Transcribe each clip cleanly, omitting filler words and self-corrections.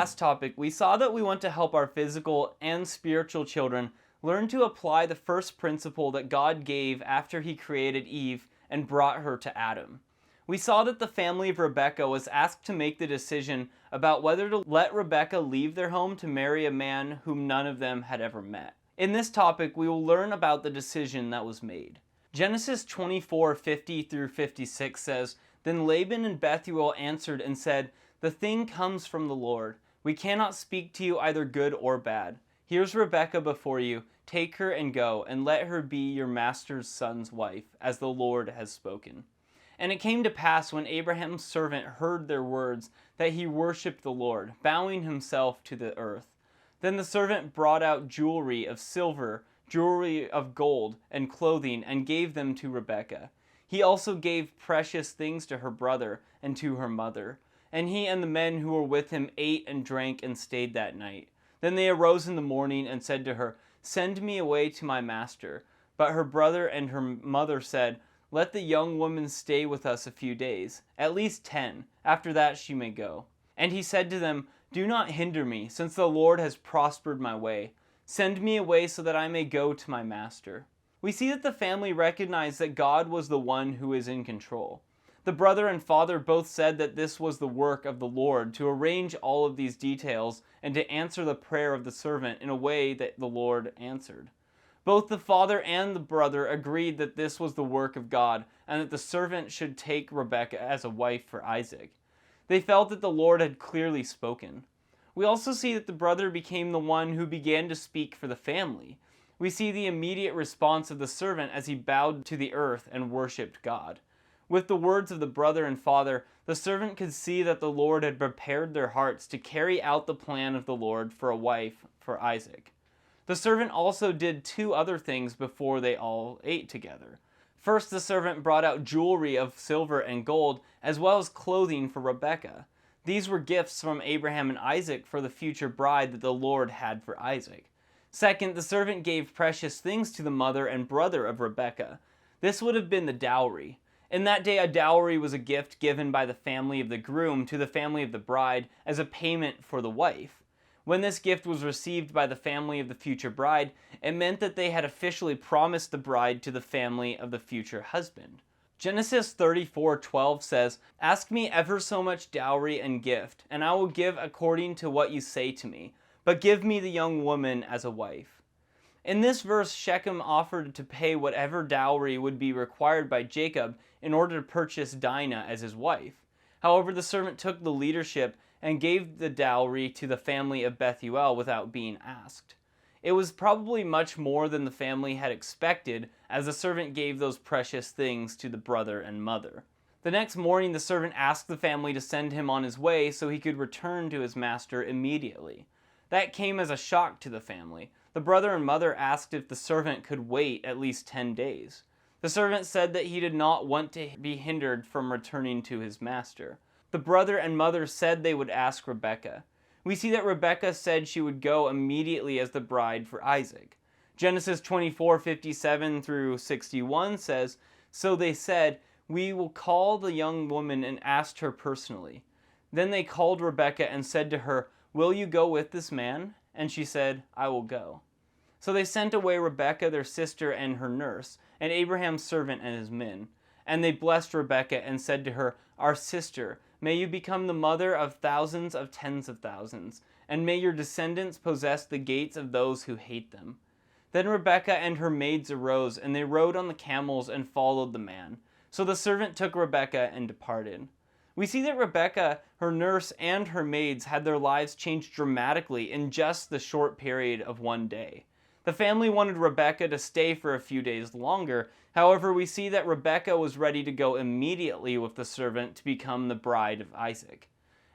last topic, we saw that we want to help our physical and spiritual children learn to apply the first principle that God gave after he created Eve and brought her to Adam. We saw that the family of Rebekah was asked to make the decision about whether to let Rebekah leave their home to marry a man whom none of them had ever met. In this topic, we will learn about the decision that was made. Genesis 24:50 through 56 says, "Then Laban and Bethuel answered and said, 'The thing comes from the Lord. We cannot speak to you either good or bad. Here's Rebekah before you. Take her and go, and let her be your master's son's wife, as the Lord has spoken.' And it came to pass when Abraham's servant heard their words, that he worshipped the Lord, bowing himself to the earth. Then the servant brought out jewelry of silver, jewelry of gold, and clothing, and gave them to Rebekah. He also gave precious things to her brother and to her mother. And he and the men who were with him ate and drank and stayed that night. Then they arose in the morning and said to her, 'Send me away to my master.' But her brother and her mother said, 'Let the young woman stay with us a few days, at least 10. After that she may go.' And he said to them, 'Do not hinder me, since the Lord has prospered my way. Send me away so that I may go to my master.'" We see that the family recognized that God was the one who is in control. The brother and father both said that this was the work of the Lord to arrange all of these details and to answer the prayer of the servant in a way that the Lord answered. Both the father and the brother agreed that this was the work of God and that the servant should take Rebekah as a wife for Isaac. They felt that the Lord had clearly spoken. We also see that the brother became the one who began to speak for the family. We see the immediate response of the servant as he bowed to the earth and worshipped God. With the words of the brother and father, the servant could see that the Lord had prepared their hearts to carry out the plan of the Lord for a wife for Isaac. The servant also did two other things before they all ate together. First, the servant brought out jewelry of silver and gold, as well as clothing for Rebekah. These were gifts from Abraham and Isaac for the future bride that the Lord had for Isaac. Second, the servant gave precious things to the mother and brother of Rebekah. This would have been the dowry. In that day, a dowry was a gift given by the family of the groom to the family of the bride as a payment for the wife. When this gift was received by the family of the future bride, it meant that they had officially promised the bride to the family of the future husband. Genesis 34:12 says, "Ask me ever so much dowry and gift, and I will give according to what you say to me, but give me the young woman as a wife." In this verse, Shechem offered to pay whatever dowry would be required by Jacob in order to purchase Dinah as his wife. However, the servant took the leadership and gave the dowry to the family of Bethuel without being asked. It was probably much more than the family had expected, as the servant gave those precious things to the brother and mother. The next morning, the servant asked the family to send him on his way so he could return to his master immediately. That came as a shock to the family. The brother and mother asked if the servant could wait at least 10 days. The servant said that he did not want to be hindered from returning to his master. The brother and mother said they would ask Rebekah. We see that Rebekah said she would go immediately as the bride for Isaac. Genesis 24:57 through 61 says, "So they said, 'We will call the young woman and ask her personally.' Then they called Rebekah and said to her, 'Will you go with this man?' And she said, 'I will go.' So they sent away Rebekah their sister and her nurse, and Abraham's servant and his men. And they blessed Rebekah and said to her, 'Our sister, may you become the mother of thousands of tens of thousands, and may your descendants possess the gates of those who hate them.' Then Rebekah and her maids arose, and they rode on the camels and followed the man. So the servant took Rebekah and departed." We see that Rebekah, her nurse, and her maids had their lives changed dramatically in just the short period of one day. The family wanted Rebekah to stay for a few days longer. However, we see that Rebekah was ready to go immediately with the servant to become the bride of Isaac.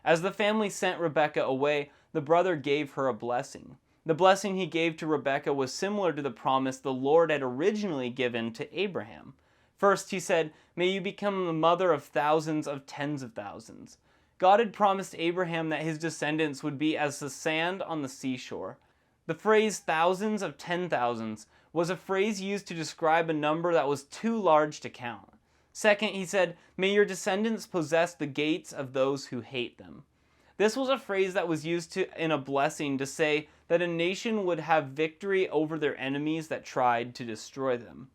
As the family sent Rebekah away, the brother gave her a blessing. The blessing he gave to Rebekah was similar to the promise the Lord had originally given to Abraham. First, he said, "May you become the mother of thousands of tens of thousands." God had promised Abraham that his descendants would be as the sand on the seashore. The phrase thousands of 10,000s was a phrase used to describe a number that was too large to count. Second, he said, "May your descendants possess the gates of those who hate them." This was a phrase that was used in a blessing to say that a nation would have victory over their enemies that tried to destroy them.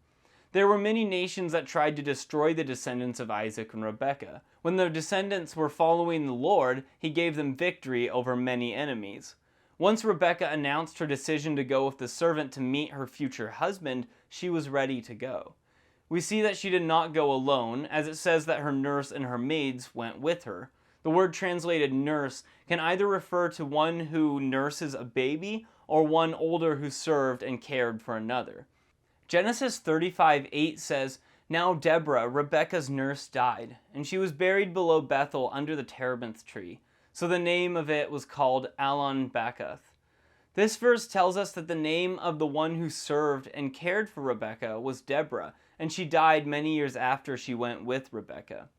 There were many nations that tried to destroy the descendants of Isaac and Rebekah. When the descendants were following the Lord, he gave them victory over many enemies. Once Rebekah announced her decision to go with the servant to meet her future husband, she was ready to go. We see that she did not go alone, as it says that her nurse and her maids went with her. The word translated nurse can either refer to one who nurses a baby or one older who served and cared for another. Genesis 35:8 says, "Now Deborah, Rebekah's nurse, died, and she was buried below Bethel under the terebinth tree. So the name of it was called Allon Bacuth." This verse tells us that the name of the one who served and cared for Rebekah was Deborah, and she died many years after she went with Rebekah.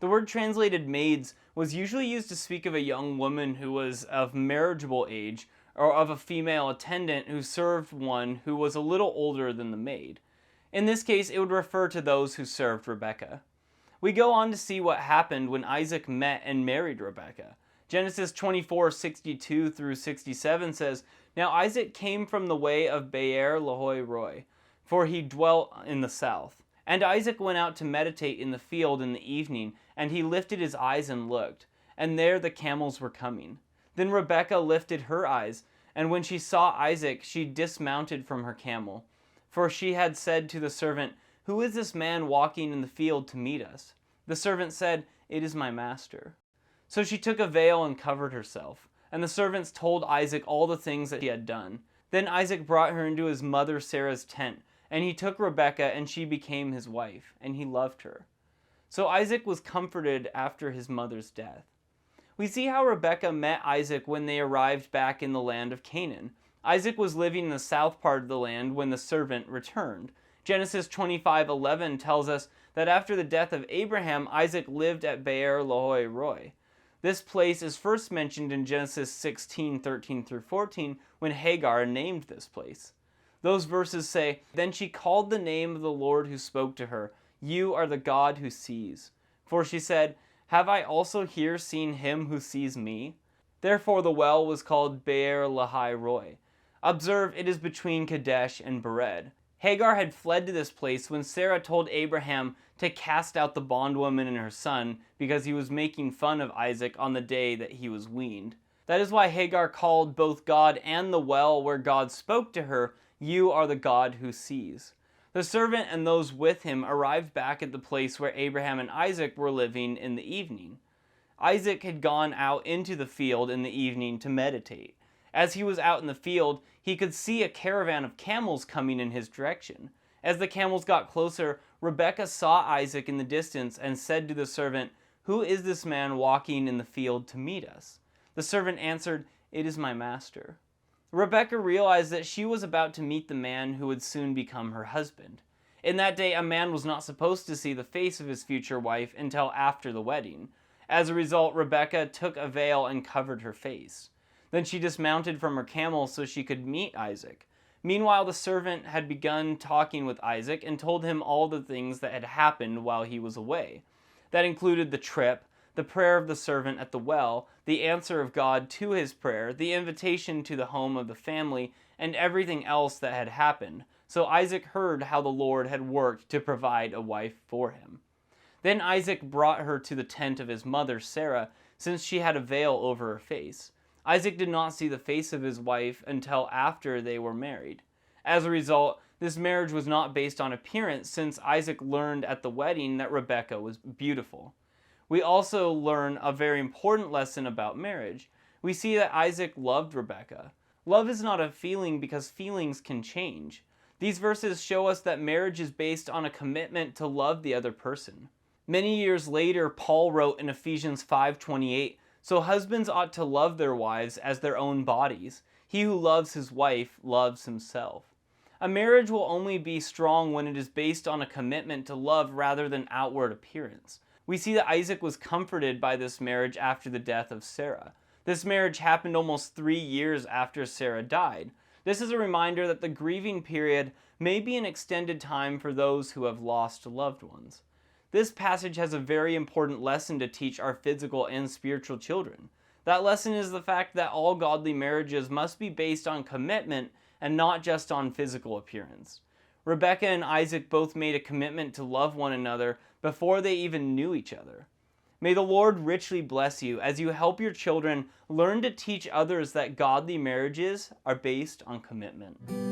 The word translated maids was usually used to speak of a young woman who was of marriageable age, or of a female attendant who served one who was a little older than the maid. In this case, it would refer to those who served Rebekah. We go on to see what happened when Isaac met and married Rebekah. Genesis 24:62 through 67 says, "Now Isaac came from the way of Beer Lahai Roi, for he dwelt in the south. And Isaac went out to meditate in the field in the evening, and he lifted his eyes and looked, and there the camels were coming. Then Rebekah lifted her eyes, and when she saw Isaac, she dismounted from her camel. For she had said to the servant, 'Who is this man walking in the field to meet us?' The servant said, 'It is my master.' So she took a veil and covered herself. And the servants told Isaac all the things that he had done. Then Isaac brought her into his mother Sarah's tent, and he took Rebekah, and she became his wife, and he loved her. So Isaac was comforted after his mother's death." We see how Rebekah met Isaac when they arrived back in the land of Canaan. Isaac was living in the south part of the land when the servant returned. Genesis 25:11 tells us that after the death of Abraham, Isaac lived at Beer Lahai Roi. This place is first mentioned in Genesis 16:13 through 14 when Hagar named this place. Those verses say, "Then she called the name of the Lord who spoke to her, 'You are the God who sees.' For she said, 'Have I also here seen him who sees me?' Therefore the well was called Beer Lahai Roi. Observe, it is between Kadesh and Bered." Hagar had fled to this place when Sarah told Abraham to cast out the bondwoman and her son because he was making fun of Isaac on the day that he was weaned. That is why Hagar called both God and the well where God spoke to her, "You are the God who sees." The servant and those with him arrived back at the place where Abraham and Isaac were living in the evening. Isaac had gone out into the field in the evening to meditate. As he was out in the field, he could see a caravan of camels coming in his direction. As the camels got closer, Rebekah saw Isaac in the distance and said to the servant, "Who is this man walking in the field to meet us?" The servant answered, "It is my master." Rebekah realized that she was about to meet the man who would soon become her husband. In that day, a man was not supposed to see the face of his future wife until after the wedding. As a result, Rebekah took a veil and covered her face. Then she dismounted from her camel so she could meet Isaac. Meanwhile, the servant had begun talking with Isaac and told him all the things that had happened while he was away. That included the trip, the prayer of the servant at the well, the answer of God to his prayer, the invitation to the home of the family, and everything else that had happened. So Isaac heard how the Lord had worked to provide a wife for him. Then Isaac brought her to the tent of his mother Sarah, since she had a veil over her face. Isaac did not see the face of his wife until after they were married. As a result, this marriage was not based on appearance, since Isaac learned at the wedding that Rebekah was beautiful. We also learn a very important lesson about marriage. We see that Isaac loved Rebekah. Love is not a feeling because feelings can change. These verses show us that marriage is based on a commitment to love the other person. Many years later, Paul wrote in Ephesians 5:28, "So husbands ought to love their wives as their own bodies. He who loves his wife loves himself." A marriage will only be strong when it is based on a commitment to love rather than outward appearance. We see that Isaac was comforted by this marriage after the death of Sarah. This marriage happened almost 3 years after Sarah died. This is a reminder that the grieving period may be an extended time for those who have lost loved ones. This passage has a very important lesson to teach our physical and spiritual children. That lesson is the fact that all godly marriages must be based on commitment and not just on physical appearance. Rebecca and Isaac both made a commitment to love one another before they even knew each other. May the Lord richly bless you as you help your children learn to teach others that godly marriages are based on commitment.